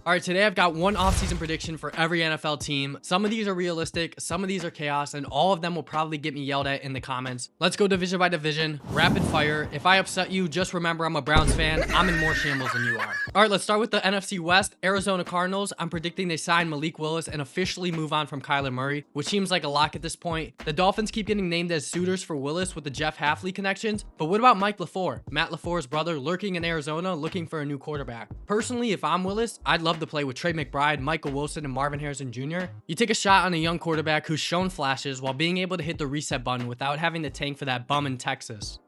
All right, today I've got one offseason prediction for every NFL team. Some of these are realistic, some of these are chaos, and all of them will probably get me yelled at in the comments. Let's go division by division, rapid fire. If I upset you, just remember I'm a Browns fan. I'm in more shambles than you are. All right, let's start with the NFC West. Arizona Cardinals. I'm predicting they sign Malik Willis and officially move on from Kyler Murray, which seems like a lock at this point. The Dolphins keep getting named as suitors for Willis with the Jeff Hafley connections, but what about Mike LaFleur, Matt LaFleur's brother, lurking in Arizona looking for a new quarterback? Personally, if I'm Willis, I'd love to play with Trey McBride, Michael Wilson, and Marvin Harrison Jr. You take a shot on a young quarterback who's shown flashes while being able to hit the reset button without having to tank for that bum in Texas.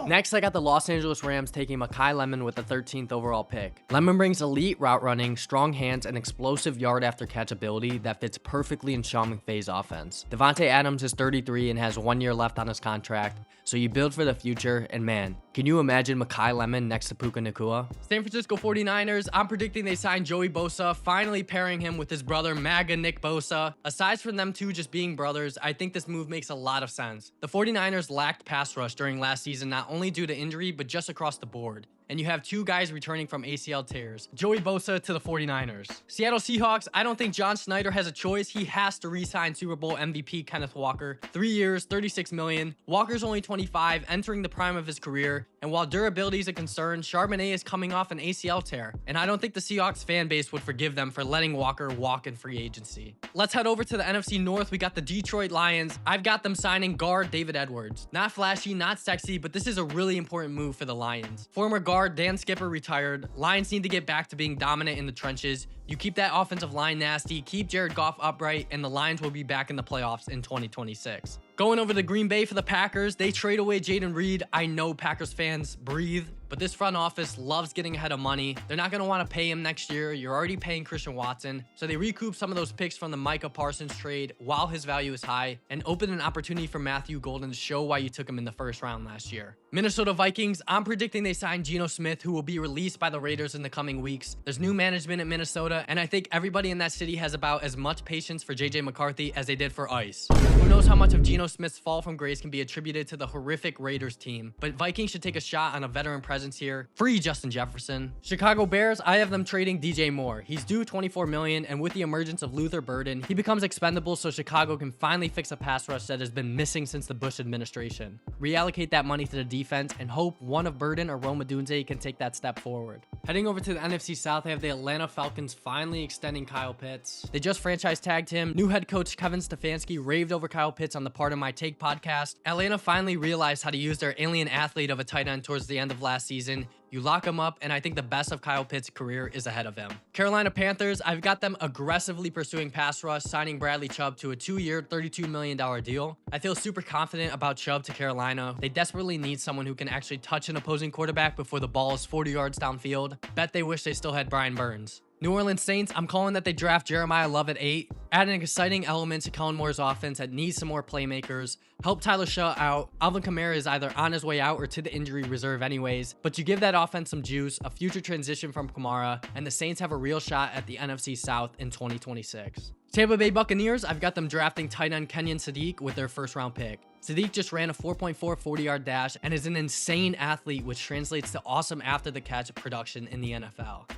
Next, I got the Los Angeles Rams taking Mekhi Lemon with the 13th overall pick. Lemon brings elite route running, strong hands, and explosive yard after catch ability that fits perfectly in Sean McVay's offense. Devontae Adams is 33 and has 1 year left on his contract, so you build for the future, and man, can you imagine Mekhi Lemon next to Puka Nacua? San Francisco 49ers, I'm predicting they sign Joey Bosa, finally pairing him with his brother MAGA Nick Bosa. Aside from them two just being brothers, I think this move makes a lot of sense. The 49ers lacked pass rush during last season, not only due to injury, but just across the board. And you have two guys returning from ACL tears. Joey Bosa to the 49ers. Seattle Seahawks, I don't think John Schneider has a choice. He has to re-sign Super Bowl MVP Kenneth Walker. 3 years, $36 million. Walker's only 25, entering the prime of his career. And while durability is a concern, Charbonnet is coming off an ACL tear. And I don't think the Seahawks fan base would forgive them for letting Walker walk in free agency. Let's head over to the NFC North. We got the Detroit Lions. I've got them signing guard David Edwards. Not flashy, not sexy, but this is a really important move for the Lions. Former guard Dan Skipper retired. Lions need to get back to being dominant in the trenches. You keep that offensive line nasty, keep Jared Goff upright, and the Lions will be back in the playoffs in 2026. Going over to Green Bay for the Packers, they trade away Jaden Reed. I know Packers fans breathe, but this front office loves getting ahead of money. They're not going to want to pay him next year. You're already paying Christian Watson. So they recoup some of those picks from the Micah Parsons trade while his value is high and open an opportunity for Matthew Golden to show why you took him in the first round last year. Minnesota Vikings, I'm predicting they sign Geno Smith, who will be released by the Raiders in the coming weeks. There's new management at Minnesota, and I think everybody in that city has about as much patience for JJ McCarthy as they did for Ice. Who knows how much of Geno Smith's fall from grace can be attributed to the horrific Raiders team, but Vikings should take a shot on a veteran presence here. Free Justin Jefferson. Chicago Bears, I have them trading DJ Moore. He's due $24 million, and with the emergence of Luther Burden, he becomes expendable so Chicago can finally fix a pass rush that has been missing since the Bush administration. Reallocate that money to the defense and hope one of Burden or Rome Odunze can take that step forward. Heading over to the NFC South, I have the Atlanta Falcons finally extending Kyle Pitts. They just franchise tagged him. New head coach Kevin Stefanski raved over Kyle Pitts on the Part of My Take podcast. Atlanta finally realized how to use their alien athlete of a tight end towards the end of last season. You lock him up, and I think the best of Kyle Pitts' career is ahead of him. Carolina Panthers, I've got them aggressively pursuing pass rush, signing Bradley Chubb to a 2-year, $32 million deal. I feel super confident about Chubb to Carolina. They desperately need someone who can actually touch an opposing quarterback before the ball is 40 yards downfield. Bet they wish they still had Brian Burns. New Orleans Saints, I'm calling that they draft Jeremiah Love at 8. Add an exciting element to Kellen Moore's offense that needs some more playmakers. Help Tyler Shaw out. Alvin Kamara is either on his way out or to the injury reserve anyways, but you give that offense some juice, a future transition from Kamara, and the Saints have a real shot at the NFC South in 2026. Tampa Bay Buccaneers, I've got them drafting tight end Kenyon Sadiq with their first round pick. Sadiq just ran a 4.4 40-yard dash and is an insane athlete, which translates to awesome after the catch production in the NFL.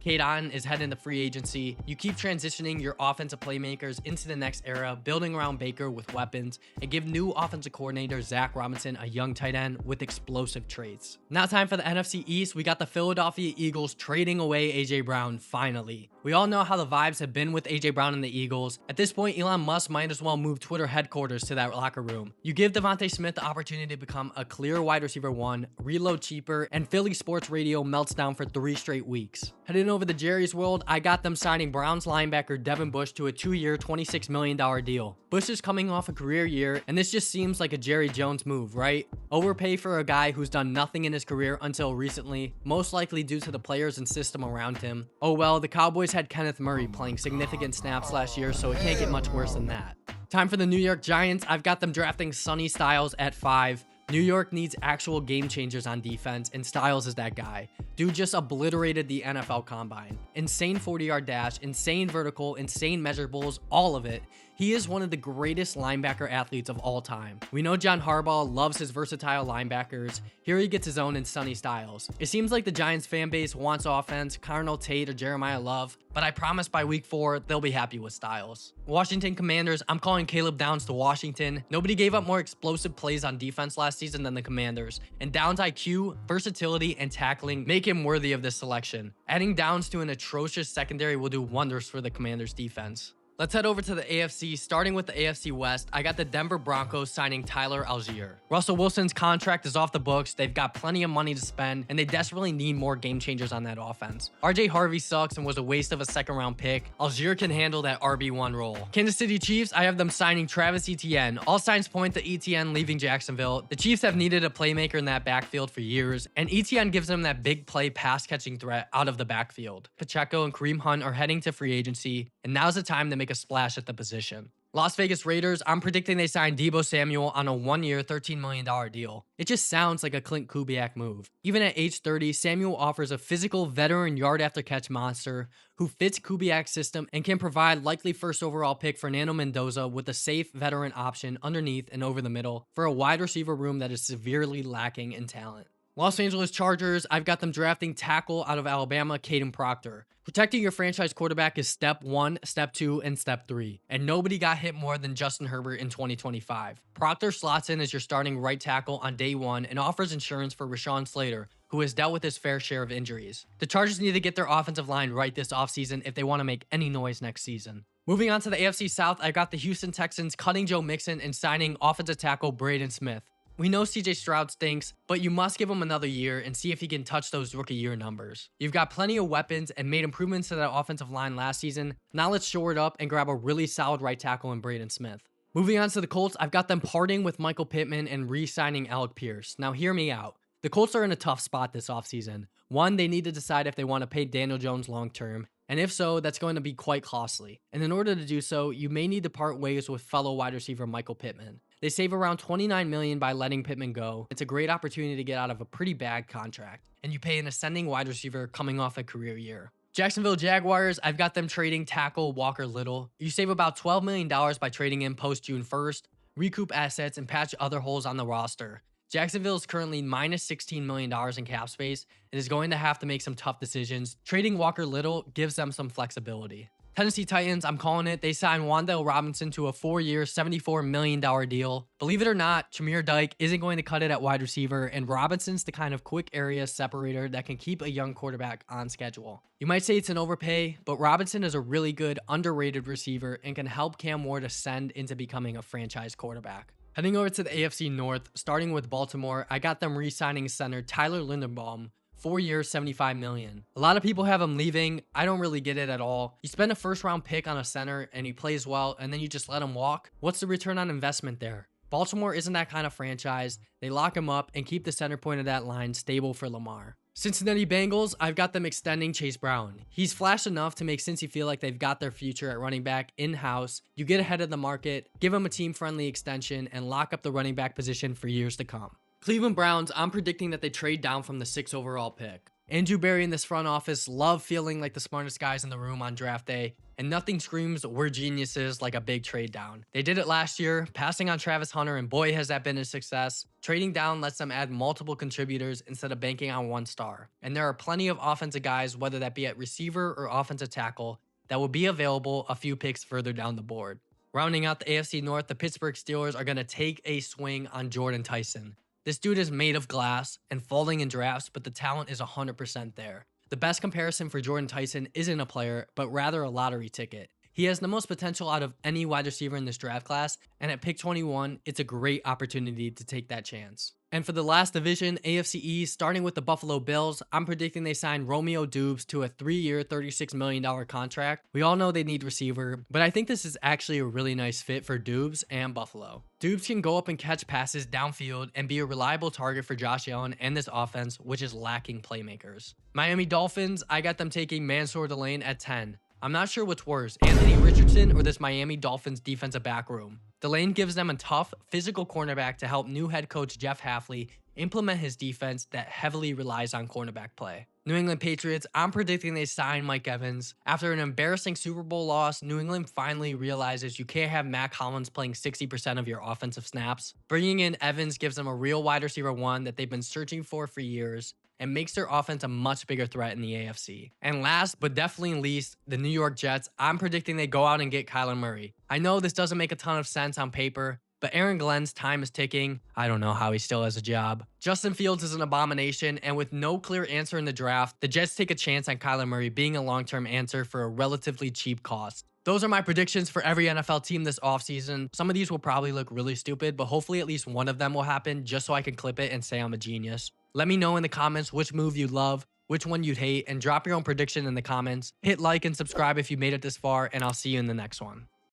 Cade Otton is heading to free agency. You keep transitioning your offensive playmakers into the next era, building around Baker with weapons, and give new offensive coordinator Zach Robinson a young tight end with explosive traits. Now time for the NFC East. We got the Philadelphia Eagles trading away AJ Brown finally. We all know how the vibes have been with AJ Brown and the Eagles. At this point, Elon Musk might as well move Twitter headquarters to that locker room. You give Devontae Smith the opportunity to become a clear wide receiver 1, reload cheaper, and Philly sports radio melts down for 3 straight weeks. Heading over to Jerry's world, I got them signing Browns linebacker Devin Bush to a 2-year, $26 million deal. Bush is coming off a career year, and this just seems like a Jerry Jones move, right? Overpay for a guy who's done nothing in his career until recently, most likely due to the players and system around him. Oh well, the Cowboys had Kenneth Murray playing significant snaps last year, so it can't get much worse than that. Time for the New York Giants. I've got them drafting Sonny Styles at 5. New York needs actual game changers on defense, and Styles is that guy. Dude just obliterated the NFL Combine. Insane 40-yard dash, insane vertical, insane measurables, all of it. He is one of the greatest linebacker athletes of all time. We know John Harbaugh loves his versatile linebackers. Here he gets his own in Sonny Styles. It seems like the Giants fan base wants offense, Cardinal Tate or Jeremiah Love, but I promise by week 4, they'll be happy with Styles. Washington Commanders, I'm calling Caleb Downs to Washington. Nobody gave up more explosive plays on defense last season than the Commanders, and Downs' IQ, versatility, and tackling make him worthy of this selection. Adding Downs to an atrocious secondary will do wonders for the Commanders' defense. Let's head over to the AFC. Starting with the AFC West, I got the Denver Broncos signing Tyler Algier. Russell Wilson's contract is off the books. They've got plenty of money to spend, and they desperately need more game changers on that offense. RJ Harvey sucks and was a waste of a second-round pick. Algier can handle that RB1 role. Kansas City Chiefs, I have them signing Travis Etienne. All signs point to Etienne leaving Jacksonville. The Chiefs have needed a playmaker in that backfield for years, and Etienne gives them that big play pass-catching threat out of the backfield. Pacheco and Kareem Hunt are heading to free agency, and now's the time to make a splash at the position. Las Vegas Raiders, I'm predicting they sign Deebo Samuel on a 1-year, $13 million deal. It just sounds like a Clint Kubiak move. Even at age 30, Samuel offers a physical veteran yard after catch monster who fits Kubiak's system and can provide likely first overall pick Fernando Mendoza with a safe veteran option underneath and over the middle for a wide receiver room that is severely lacking in talent. Los Angeles Chargers, I've got them drafting tackle out of Alabama, Caden Proctor. Protecting your franchise quarterback is step 1, step 2, and step 3. And nobody got hit more than Justin Herbert in 2025. Proctor slots in as your starting right tackle on day 1 and offers insurance for Rashawn Slater, who has dealt with his fair share of injuries. The Chargers need to get their offensive line right this offseason if they want to make any noise next season. Moving on to the AFC South, I got the Houston Texans cutting Joe Mixon and signing offensive tackle Braden Smith. We know CJ Stroud stinks, but you must give him another year and see if he can touch those rookie year numbers. You've got plenty of weapons and made improvements to that offensive line last season. Now let's shore it up and grab a really solid right tackle in Braden Smith. Moving on to the Colts, I've got them parting with Michael Pittman and re-signing Alec Pierce. Now hear me out. The Colts are in a tough spot this offseason. One, they need to decide if they want to pay Daniel Jones long term, and if so, that's going to be quite costly. And in order to do so, you may need to part ways with fellow wide receiver Michael Pittman. They save around $29 million by letting Pittman go. It's a great opportunity to get out of a pretty bad contract, and you pay an ascending wide receiver coming off a career year. Jacksonville Jaguars, I've got them trading tackle Walker Little. You save about $12 million by trading him post June 1st, recoup assets, and patch other holes on the roster. Jacksonville is currently minus $16 million in cap space and is going to have to make some tough decisions. Trading Walker Little gives them some flexibility. Tennessee Titans, I'm calling it. They signed Wan'Dale Robinson to a 4-year, $74 million deal. Believe it or not, Tremere Dyke isn't going to cut it at wide receiver, and Robinson's the kind of quick area separator that can keep a young quarterback on schedule. You might say it's an overpay, but Robinson is a really good, underrated receiver and can help Cam Ward ascend into becoming a franchise quarterback. Heading over to the AFC North, starting with Baltimore, I got them re-signing center Tyler Linderbaum. 4 years, $75 million. A lot of people have him leaving. I don't really get it at all. You spend a first-round pick on a center and he plays well, and then you just let him walk. What's the return on investment there? Baltimore isn't that kind of franchise. They lock him up and keep the center point of that line stable for Lamar. Cincinnati Bengals, I've got them extending Chase Brown. He's flashed enough to make Cincy feel like they've got their future at running back in-house. You get ahead of the market, give him a team-friendly extension, and lock up the running back position for years to come. Cleveland Browns, I'm predicting that they trade down from the 6th overall pick. Andrew Berry and this front office love feeling like the smartest guys in the room on draft day, and nothing screams we're geniuses like a big trade down. They did it last year, passing on Travis Hunter, and boy has that been a success. Trading down lets them add multiple contributors instead of banking on one star. And there are plenty of offensive guys, whether that be at receiver or offensive tackle, that will be available a few picks further down the board. Rounding out the AFC North, the Pittsburgh Steelers are going to take a swing on Jordan Tyson. This dude is made of glass and falling in drafts, but the talent is 100% there. The best comparison for Jordan Tyson isn't a player, but rather a lottery ticket. He has the most potential out of any wide receiver in this draft class, and at pick 21, it's a great opportunity to take that chance. And for the last division, AFC East, starting with the Buffalo Bills, I'm predicting they sign Romeo Doubs to a 3-year, $36 million contract. We all know they need receiver, but I think this is actually a really nice fit for Doubs and Buffalo. Doubs can go up and catch passes downfield and be a reliable target for Josh Allen and this offense, which is lacking playmakers. Miami Dolphins, I got them taking Mansour Delane at 10. I'm not sure what's worse, Anthony Richardson or this Miami Dolphins defensive back room. Delane gives them a tough, physical cornerback to help new head coach Jeff Hafley implement his defense that heavily relies on cornerback play. New England Patriots, I'm predicting they sign Mike Evans. After an embarrassing Super Bowl loss, New England finally realizes you can't have Mac Hollins playing 60% of your offensive snaps. Bringing in Evans gives them a real wide receiver one that they've been searching for years, and makes their offense a much bigger threat in the AFC. And last, but definitely least, the New York Jets, I'm predicting they go out and get Kyler Murray. I know this doesn't make a ton of sense on paper, but Aaron Glenn's time is ticking. I don't know how he still has a job. Justin Fields is an abomination, and with no clear answer in the draft, the Jets take a chance on Kyler Murray being a long-term answer for a relatively cheap cost. Those are my predictions for every NFL team this offseason. Some of these will probably look really stupid, but hopefully at least one of them will happen just so I can clip it and say I'm a genius. Let me know in the comments which move you love, which one you'd hate, and drop your own prediction in the comments. Hit like and subscribe if you made it this far, and I'll see you in the next one.